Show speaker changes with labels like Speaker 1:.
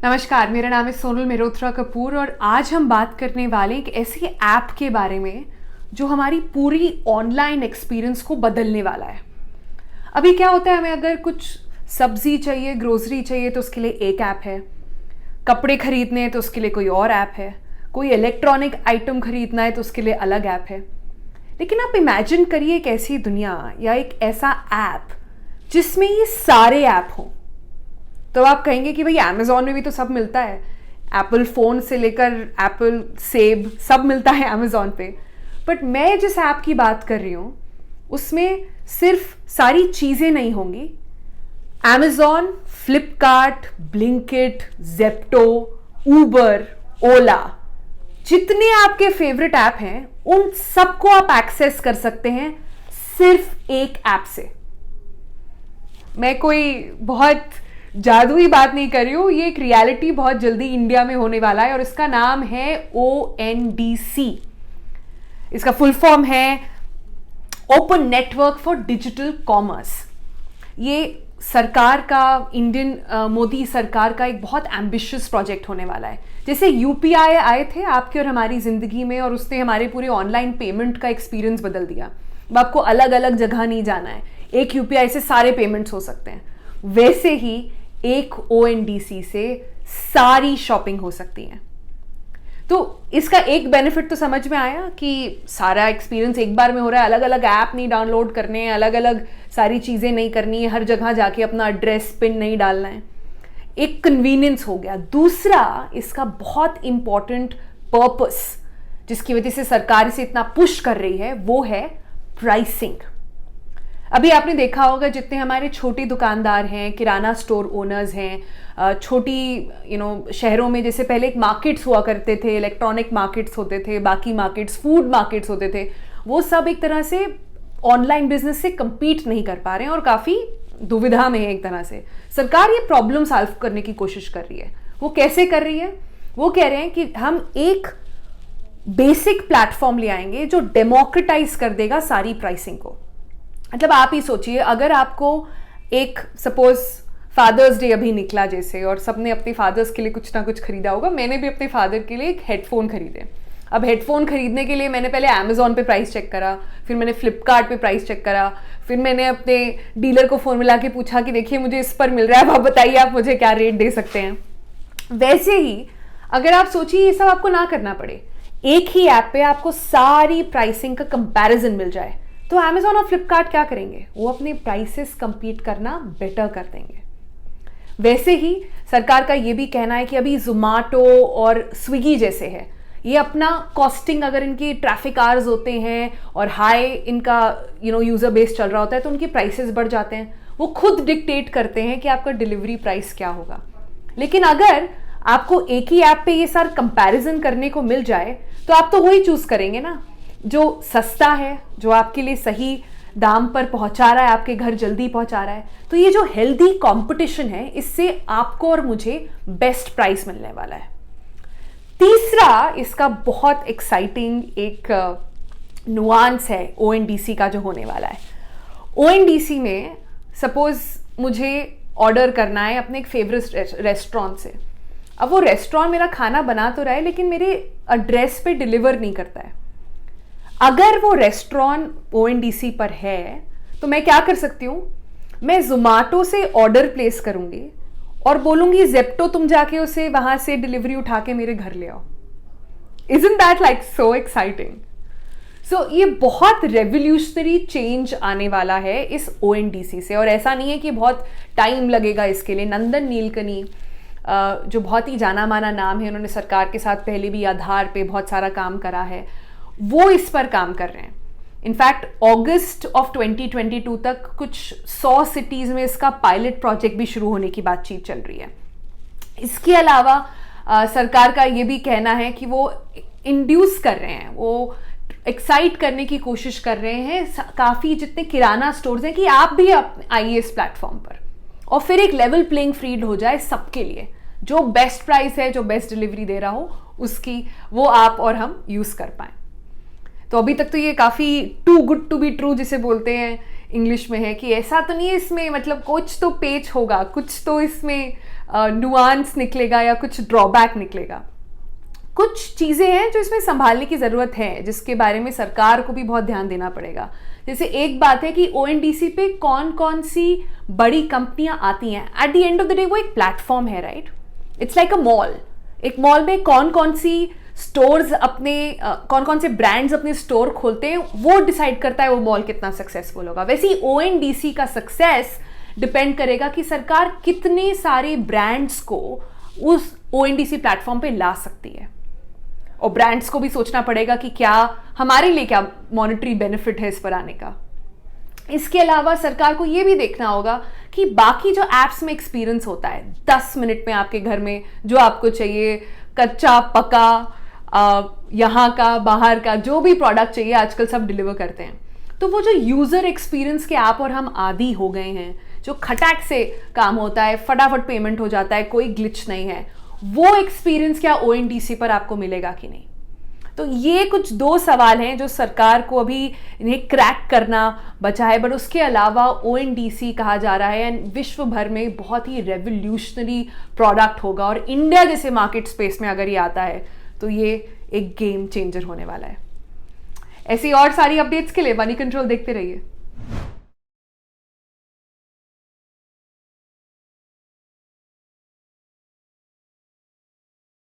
Speaker 1: नमस्कार, मेरा नाम है सोनल मेहरोत्रा कपूर और आज हम बात करने वाले एक ऐसी ऐप के बारे में जो हमारी पूरी ऑनलाइन एक्सपीरियंस को बदलने वाला है। अभी क्या होता है, हमें अगर कुछ सब्जी चाहिए, ग्रोसरी चाहिए तो उसके लिए एक ऐप है, कपड़े खरीदने हैं तो उसके लिए कोई और ऐप है, कोई इलेक्ट्रॉनिक आइटम खरीदना है तो उसके लिए अलग ऐप है। लेकिन आप इमेजिन करिए एक ऐसी दुनिया या एक ऐसा ऐप जिसमें ये सारे ऐप हों। तो आप कहेंगे कि भाई अमेज़ॉन में भी तो सब मिलता है, एप्पल फ़ोन से लेकर एप्पल सेब सब मिलता है अमेज़ॉन पे। बट मैं जिस ऐप की बात कर रही हूँ उसमें सिर्फ सारी चीज़ें नहीं होंगी। Amazon, Flipkart, Blinkit, Zepto, Uber, Ola, जितने आपके फेवरेट ऐप हैं उन सबको आप एक्सेस कर सकते हैं सिर्फ एक ऐप से। मैं कोई बहुत जादुई बात नहीं कर रही हूं, ये एक रियलिटी बहुत जल्दी इंडिया में होने वाला है और इसका नाम है ONDC। इसका फुल फॉर्म है open network for digital commerce. ये सरकार का, इंडियन मोदी सरकार का एक बहुत एम्बिशियस प्रोजेक्ट होने वाला है। जैसे UPI आए थे आपके और हमारी जिंदगी में और उसने हमारे पूरे ऑनलाइन पेमेंट का एक्सपीरियंस बदल दिया। अब आपको अलग अलग जगह नहीं जाना है, एक UPI से सारे पेमेंट्स हो सकते हैं। वैसे ही एक ONDC से सारी शॉपिंग हो सकती है। तो इसका एक बेनिफिट तो समझ में आया कि सारा एक्सपीरियंस एक बार में हो रहा है, अलग अलग ऐप नहीं डाउनलोड करने हैं, अलग अलग सारी चीज़ें नहीं करनी है, हर जगह जाके अपना एड्रेस पिन नहीं डालना है। एक कन्वीनियंस हो गया। दूसरा, इसका बहुत इंपॉर्टेंट पर्पस जिसकी वजह से सरकार इसे इतना पुश कर रही है वो है प्राइसिंग। अभी आपने देखा होगा जितने हमारे छोटे दुकानदार हैं, किराना स्टोर ओनर्स हैं, छोटी शहरों में जैसे पहले एक मार्केट्स हुआ करते थे, इलेक्ट्रॉनिक मार्केट्स होते थे, बाकी मार्केट्स, फूड मार्केट्स होते थे, वो सब एक तरह से ऑनलाइन बिजनेस से compete नहीं कर पा रहे हैं और काफ़ी दुविधा में है। एक तरह से सरकार ये प्रॉब्लम सॉल्व करने की कोशिश कर रही है। वो कैसे कर रही है? वो कह रहे हैं कि हम एक बेसिक प्लेटफॉर्म ले आएंगे जो डेमोक्रेटाइज कर देगा सारी प्राइसिंग को। मतलब आप ही सोचिए, अगर आपको एक सपोज फादर्स डे अभी निकला जैसे, और सबने अपने फादर्स के लिए कुछ ना कुछ खरीदा होगा। मैंने भी अपने फादर के लिए एक हेडफोन खरीदे। अब हेडफोन खरीदने के लिए मैंने पहले अमेज़ॉन पे प्राइस चेक करा, फिर मैंने फ्लिपकार्ट पे प्राइस चेक करा, फिर मैंने अपने डीलर को फ़ोन मिला के पूछा कि देखिए मुझे इस पर मिल रहा है, अब आप बताइए आप मुझे क्या रेट दे सकते हैं। वैसे ही अगर आप सोचिए ये सब आपको ना करना पड़े, एक ही ऐप पे आपको सारी प्राइसिंग का कंपैरिजन मिल जाए, तो अमेज़ॉन और फ्लिपकार्ट क्या करेंगे? वो अपने प्राइसेस compete करना बेटर कर देंगे। वैसे ही सरकार का ये भी कहना है कि अभी जोमेटो और स्विगी जैसे है, ये अपना कॉस्टिंग, अगर इनकी ट्रैफिक आवर्स होते हैं और हाई इनका यूज़र बेस चल रहा होता है तो उनकी प्राइसेस बढ़ जाते हैं। वो खुद डिक्टेट करते हैं कि आपका डिलीवरी प्राइस क्या होगा। लेकिन अगर आपको एक ही ऐप पे ये सारा कंपैरिजन करने को मिल जाए तो आप तो वही चूज़ करेंगे ना जो सस्ता है, जो आपके लिए सही दाम पर पहुंचा रहा है, आपके घर जल्दी पहुंचा रहा है। तो ये जो हेल्दी कंपटीशन है, इससे आपको और मुझे बेस्ट प्राइस मिलने वाला है। तीसरा, इसका बहुत एक्साइटिंग एक नुआंस है ONDC का जो होने वाला है। ONDC में सपोज मुझे ऑर्डर करना है अपने एक फेवरेट रेस्टोरेंट से। अब वो रेस्टोरेंट मेरा खाना बना तो रहा है लेकिन मेरे एड्रेस पे डिलीवर नहीं करता है। अगर वो रेस्टोरेंट ONDC पर है तो मैं क्या कर सकती हूँ? मैं जोमेटो से ऑर्डर प्लेस करूंगी और बोलूंगी ज़ेप्टो तुम जाके उसे वहां से डिलीवरी उठा के मेरे घर ले आओ। Isn't that like so exciting? So ये बहुत रेवोल्यूशनरी चेंज आने वाला है इस ONDC से। और ऐसा नहीं है कि बहुत टाइम लगेगा इसके लिए। नंदन नीलकनी जो बहुत ही जाना माना नाम है, उन्होंने सरकार के साथ पहले भी आधार पे बहुत सारा काम करा है, वो इस पर काम कर रहे हैं। इनफैक्ट अगस्त ऑफ 2022 तक कुछ 100 सिटीज़ में इसका पायलट प्रोजेक्ट भी शुरू होने की बातचीत चल रही है। इसके अलावा सरकार का ये भी कहना है कि वो इंड्यूस कर रहे हैं, वो एक्साइट करने की कोशिश कर रहे हैं काफ़ी जितने किराना स्टोर्स हैं कि आप भी आइए इस प्लेटफॉर्म पर, और फिर एक लेवल प्लेइंग फील्ड हो जाए सबके लिए। जो बेस्ट प्राइस है, जो बेस्ट डिलीवरी दे रहा हो उसकी, वो आप और हम यूज़ कर पाएँ। तो अभी तक तो ये काफ़ी too good to be true जिसे बोलते हैं इंग्लिश में है कि ऐसा तो नहीं है इसमें, मतलब कुछ तो पेच होगा, कुछ तो इसमें नुआंस निकलेगा या कुछ ड्रॉबैक निकलेगा। कुछ चीज़ें हैं जो इसमें संभालने की ज़रूरत है, जिसके बारे में सरकार को भी बहुत ध्यान देना पड़ेगा। जैसे एक बात है कि ओएनडीसी पे कौन कौन सी बड़ी कंपनियां आती हैं। At the end of the day वो एक प्लेटफॉर्म है, right? It's like a mall. एक मॉल में कौन कौन सी स्टोर्स अपने कौन कौन से ब्रांड्स अपने स्टोर खोलते हैं, वो डिसाइड करता है वो मॉल कितना सक्सेसफुल होगा। वैसे ही ओएनडीसी का सक्सेस डिपेंड करेगा कि सरकार कितने सारे ब्रांड्स को उस ओएनडीसी प्लेटफॉर्म पे ला सकती है। और ब्रांड्स को भी सोचना पड़ेगा कि क्या हमारे लिए क्या मॉनेटरी बेनिफिट है इस पर आने का। इसके अलावा सरकार को यह भी देखना होगा कि बाकी जो एप्स में एक्सपीरियंस होता है, 10 मिनट में आपके घर में जो आपको चाहिए, कच्चा पका, यहाँ का बाहर का जो भी प्रोडक्ट चाहिए आजकल सब डिलीवर करते हैं। तो वो जो यूजर एक्सपीरियंस के ऐप और हम आदी हो गए हैं, जो खटाक से काम होता है, फटाफट पेमेंट हो जाता है, कोई ग्लिच नहीं है, वो एक्सपीरियंस क्या ओएनडीसी पर आपको मिलेगा कि नहीं? तो ये कुछ 2 सवाल हैं जो सरकार को अभी इन्हें क्रैक करना बचा है। बट उसके अलावा ओएनडीसी कहा जा रहा है एंड विश्व भर में बहुत ही रेवोल्यूशनरी प्रोडक्ट होगा, और इंडिया जैसे मार्केट स्पेस में अगर ये आता है तो ये एक गेम चेंजर होने वाला है। ऐसी और सारी अपडेट्स के लिए मनी कंट्रोल देखते रहिए।